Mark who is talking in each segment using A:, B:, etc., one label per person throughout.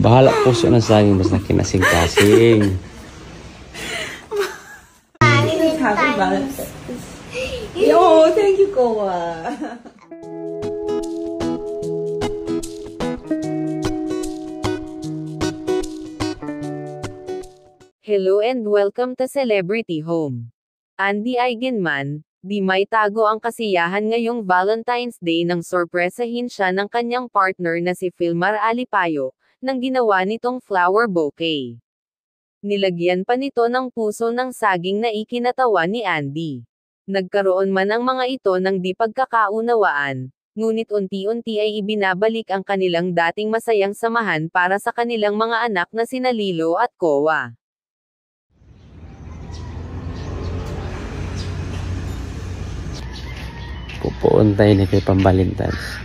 A: Bahala po siya ng saging, basta kinasing-kasing.
B: Happy Valentine's. Yo, thank you, Koa.
C: Hello and welcome to Celebrity Home. Andy Eigenman, di may tago ang kasiyahan ngayong Valentine's Day nang sorpresahin siya ng kanyang partner na si Filmar Alipayo, nang ginawa nitong flower bouquet. Nilagyan pa nito ng puso ng saging na ikinatawa ni Andy. Nagkaroon man ang mga ito ng di pagkakaunawaan, ngunit unti-unti ay ibinabalik ang kanilang dating masayang samahan para sa kanilang mga anak na sina Lilo at Koa.
A: Pupuon tayo na kay Pambalintans.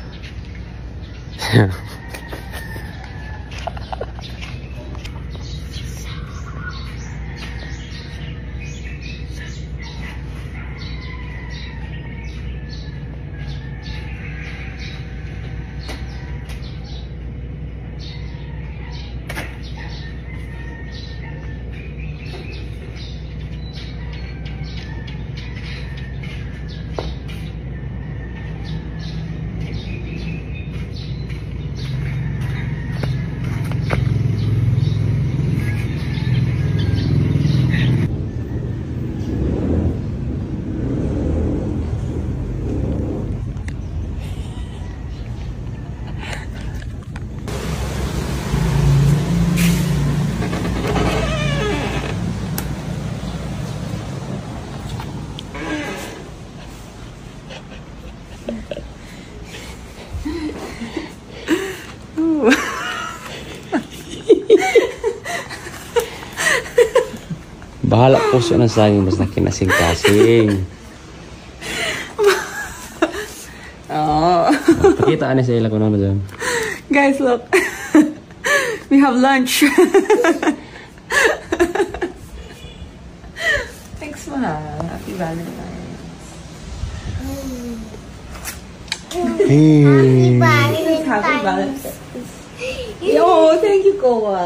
A: Bahala po siya ng saging, basta kinasing-kasing.
B: Oh.
A: Pakita ka na sa ila ko naman dyan.
B: Guys, look. We have lunch. Thanks, mahal. Happy Valentine's.
A: Hey.
B: Happy Valentine's. Yo, thank you, Koa.